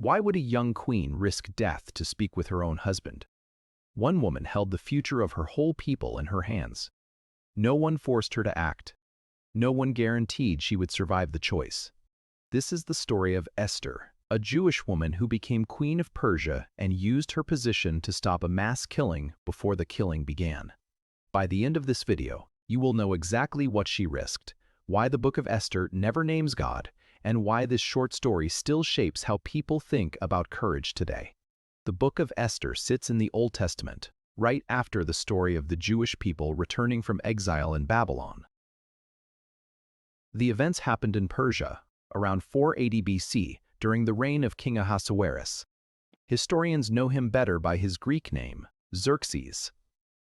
Why would a young queen risk death to speak with her own husband? One woman held the future of her whole people in her hands. No one forced her to act. No one guaranteed she would survive the choice. This is the story of Esther, a Jewish woman who became queen of Persia and used her position to stop a mass killing before the killing began. By the end of this video, you will know exactly what she risked, why the Book of Esther never names God, and why this short story still shapes how people think about courage today. The Book of Esther sits in the Old Testament, right after the story of the Jewish people returning from exile in Babylon. The events happened in Persia, around 480 BC, during the reign of King Ahasuerus. Historians know him better by his Greek name, Xerxes.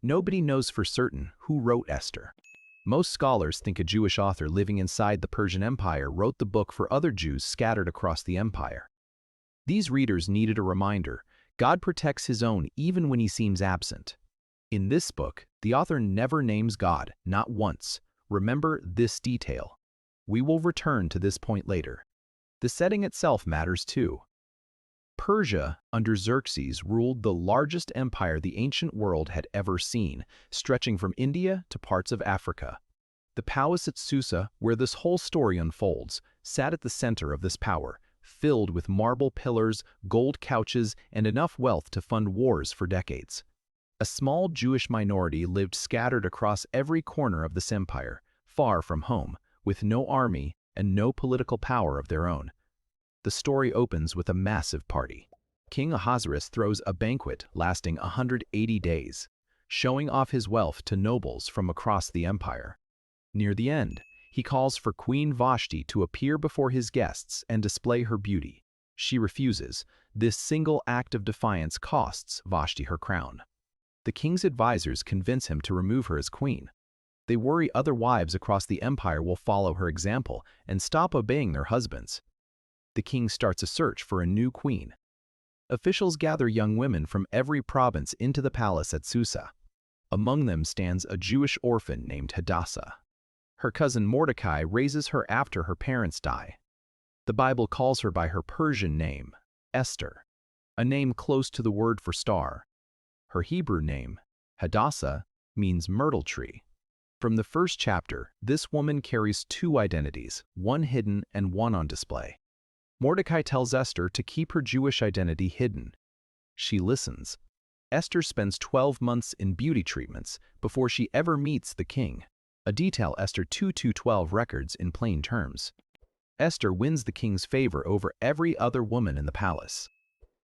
Nobody knows for certain who wrote Esther. Most scholars think a Jewish author living inside the Persian Empire wrote the book for other Jews scattered across the empire. These readers needed a reminder: God protects his own even when he seems absent. In this book, the author never names God, not once. Remember this detail. We will return to this point later. The setting itself matters too. Persia, under Xerxes, ruled the largest empire the ancient world had ever seen, stretching from India to parts of Africa. The palace at Susa, where this whole story unfolds, sat at the center of this power, filled with marble pillars, gold couches, and enough wealth to fund wars for decades. A small Jewish minority lived scattered across every corner of this empire, far from home, with no army and no political power of their own. The story opens with a massive party. King Ahasuerus throws a banquet lasting 180 days, showing off his wealth to nobles from across the empire. Near the end, he calls for Queen Vashti to appear before his guests and display her beauty. She refuses. This single act of defiance costs Vashti her crown. The king's advisors convince him to remove her as queen. They worry other wives across the empire will follow her example and stop obeying their husbands. The king starts a search for a new queen. Officials gather young women from every province into the palace at Susa. Among them stands a Jewish orphan named Hadassah. Her cousin Mordecai raises her after her parents die. The Bible calls her by her Persian name, Esther, a name close to the word for star. Her Hebrew name, Hadassah, means myrtle tree. From the first chapter, this woman carries two identities, one hidden and one on display. Mordecai tells Esther to keep her Jewish identity hidden. She listens. Esther spends 12 months in beauty treatments before she ever meets the king, a detail Esther 2:12 records in plain terms. Esther wins the king's favor over every other woman in the palace.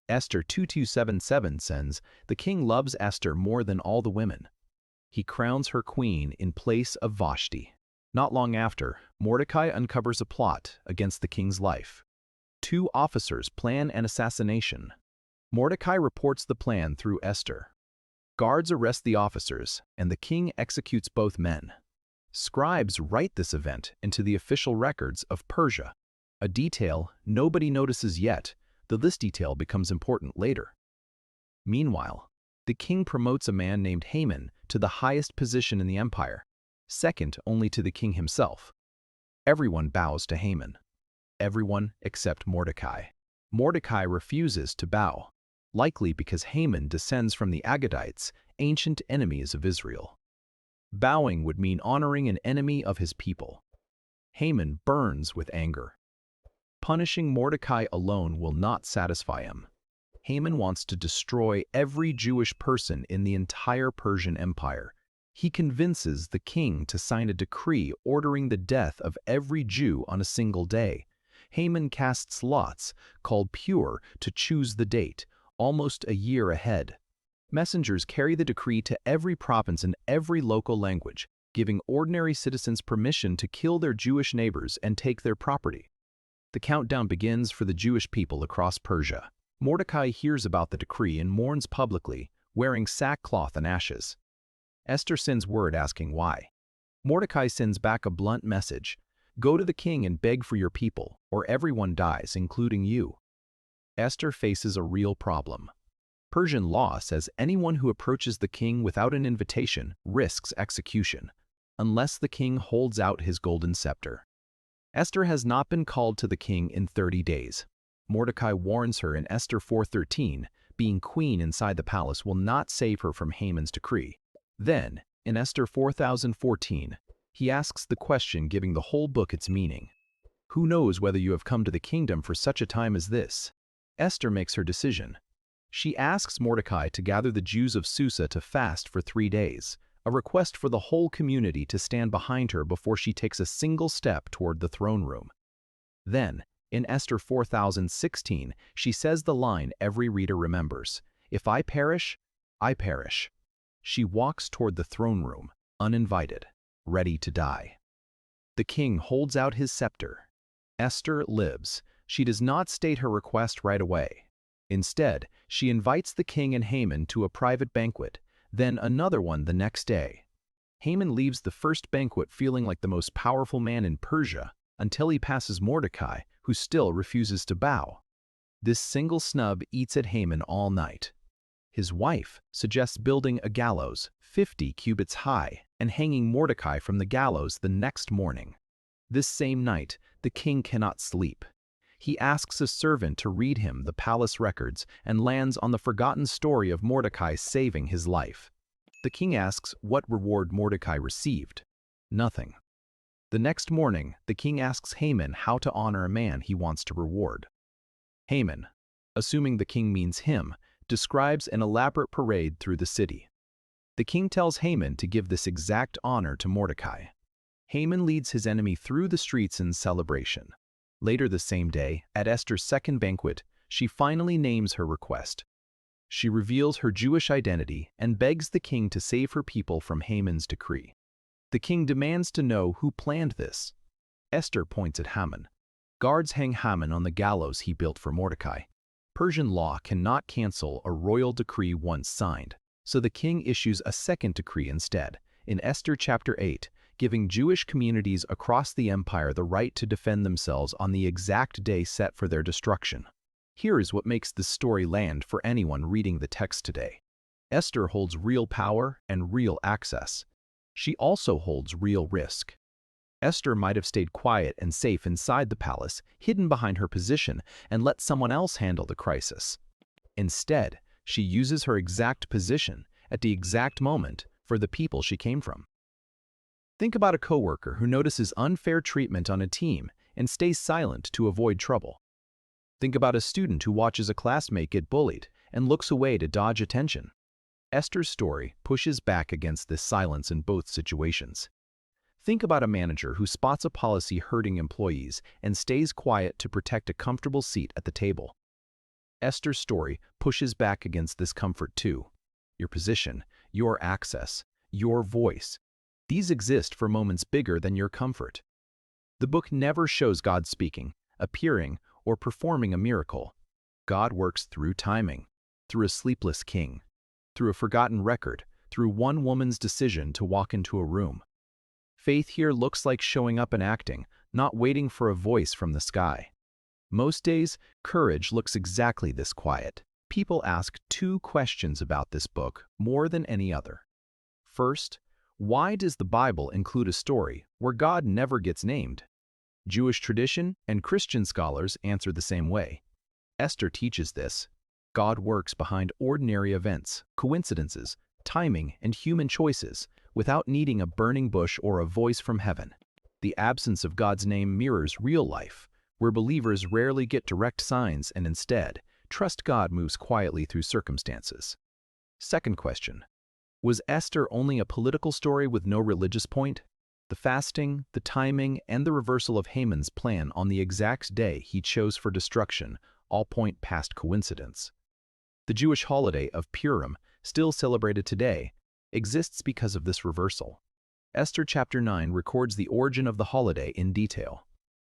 Esther 2:277 says, "The king loves Esther more than all the women." He crowns her queen in place of Vashti. Not long after, Mordecai uncovers a plot against the king's life. Two officers plan an assassination. Mordecai reports the plan through Esther. Guards arrest the officers, and the king executes both men. Scribes write this event into the official records of Persia, a detail nobody notices yet, though this detail becomes important later. Meanwhile, the king promotes a man named Haman to the highest position in the empire, second only to the king himself. Everyone bows to Haman. Everyone except Mordecai. Mordecai refuses to bow, likely because Haman descends from the Agadites, ancient enemies of Israel. Bowing would mean honoring an enemy of his people. Haman burns with anger. Punishing Mordecai alone will not satisfy him. Haman wants to destroy every Jewish person in the entire Persian Empire. He convinces the king to sign a decree ordering the death of every Jew on a single day. Haman casts lots, called pure, to choose the date, almost a year ahead. Messengers carry the decree to every province in every local language, giving ordinary citizens permission to kill their Jewish neighbors and take their property. The countdown begins for the Jewish people across Persia. Mordecai hears about the decree and mourns publicly, wearing sackcloth and ashes. Esther sends word asking why. Mordecai sends back a blunt message: "Go to the king and beg for your people, or everyone dies, including you." Esther faces a real problem. Persian law says anyone who approaches the king without an invitation risks execution, unless the king holds out his golden scepter. Esther has not been called to the king in 30 days. Mordecai warns her in Esther 4:13, being queen inside the palace will not save her from Haman's decree. Then, in Esther 4014, he asks the question giving the whole book its meaning. Who knows whether you have come to the kingdom for such a time as this? Esther makes her decision. She asks Mordecai to gather the Jews of Susa to fast for 3 days, a request for the whole community to stand behind her before she takes a single step toward the throne room. Then, in Esther 4016, she says the line every reader remembers, "If I perish, I perish." She walks toward the throne room, uninvited, ready to die. The king holds out his scepter. Esther lives. She does not state her request right away. Instead, she invites the king and Haman to a private banquet, then another one the next day. Haman leaves the first banquet feeling like the most powerful man in Persia until he passes Mordecai, who still refuses to bow. This single snub eats at Haman all night. His wife suggests building a gallows 50 cubits high and hanging Mordecai from the gallows the next morning. This same night, the king cannot sleep. He asks a servant to read him the palace records and lands on the forgotten story of Mordecai saving his life. The king asks what reward Mordecai received. Nothing. The next morning, the king asks Haman how to honor a man he wants to reward. Haman, assuming the king means him, describes an elaborate parade through the city. The king tells Haman to give this exact honor to Mordecai. Haman leads his enemy through the streets in celebration. Later the same day, at Esther's second banquet, she finally names her request. She reveals her Jewish identity and begs the king to save her people from Haman's decree. The king demands to know who planned this. Esther points at Haman. Guards hang Haman on the gallows he built for Mordecai. Persian law cannot cancel a royal decree once signed, so the king issues a second decree instead, in Esther chapter 8, giving Jewish communities across the empire the right to defend themselves on the exact day set for their destruction. Here is what makes this story land for anyone reading the text today. Esther holds real power and real access. She also holds real risk. Esther might have stayed quiet and safe inside the palace, hidden behind her position, and let someone else handle the crisis. Instead, she uses her exact position at the exact moment for the people she came from. Think about a coworker who notices unfair treatment on a team and stays silent to avoid trouble. Think about a student who watches a classmate get bullied and looks away to dodge attention. Esther's story pushes back against this silence in both situations. Think about a manager who spots a policy hurting employees and stays quiet to protect a comfortable seat at the table. Esther's story pushes back against this comfort too. Your position, your access, your voice. These exist for moments bigger than your comfort. The book never shows God speaking, appearing, or performing a miracle. God works through timing, through a sleepless king, through a forgotten record, through one woman's decision to walk into a room. Faith here looks like showing up and acting, not waiting for a voice from the sky. Most days, courage looks exactly this quiet. People ask 2 questions about this book more than any other. First, why does the Bible include a story where God never gets named? Jewish tradition and Christian scholars answer the same way. Esther teaches this. God works behind ordinary events, coincidences, timing, and human choices without needing a burning bush or a voice from heaven. The absence of God's name mirrors real life, where believers rarely get direct signs and instead trust God moves quietly through circumstances. Second question. Was Esther only a political story with no religious point? The fasting, the timing, and the reversal of Haman's plan on the exact day he chose for destruction all point past coincidence. The Jewish holiday of Purim, still celebrated today, exists because of this reversal. Esther chapter 9 records the origin of the holiday in detail.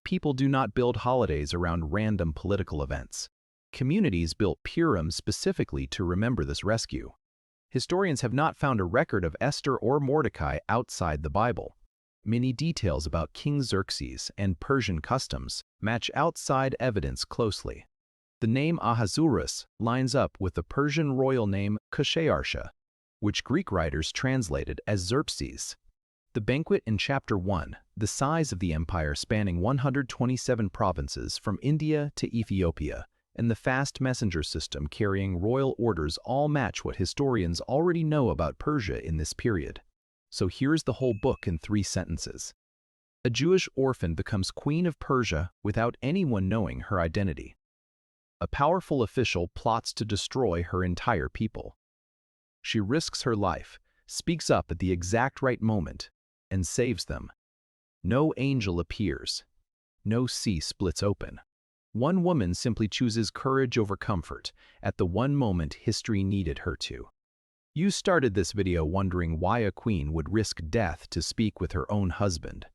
People do not build holidays around random political events. Communities built Purim specifically to remember this rescue. Historians have not found a record of Esther or Mordecai outside the Bible. Many details about King Xerxes and Persian customs match outside evidence closely. The name Ahasuerus lines up with the Persian royal name Ksharsha, which Greek writers translated as Xerxes. The banquet in Chapter 1, the size of the empire spanning 127 provinces from India to Ethiopia, and the fast messenger system carrying royal orders all match what historians already know about Persia in this period. So here's the whole book in 3 sentences. A Jewish orphan becomes queen of Persia without anyone knowing her identity. A powerful official plots to destroy her entire people. She risks her life, speaks up at the exact right moment, and saves them. No angel appears. No sea splits open. One woman simply chooses courage over comfort at the one moment history needed her to. You started this video wondering why a queen would risk death to speak with her own husband.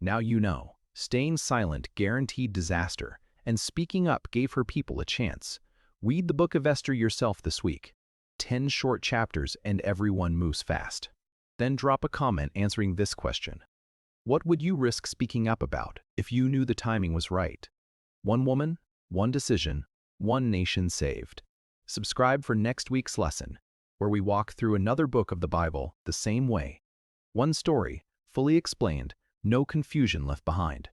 Now you know. Staying silent guaranteed disaster, and speaking up gave her people a chance. Read the Book of Esther yourself this week. 10 short chapters and everyone moves fast. Then drop a comment answering this question. What would you risk speaking up about if you knew the timing was right? One woman, one decision, one nation saved. Subscribe for next week's lesson, where we walk through another book of the Bible the same way. One story, fully explained, no confusion left behind.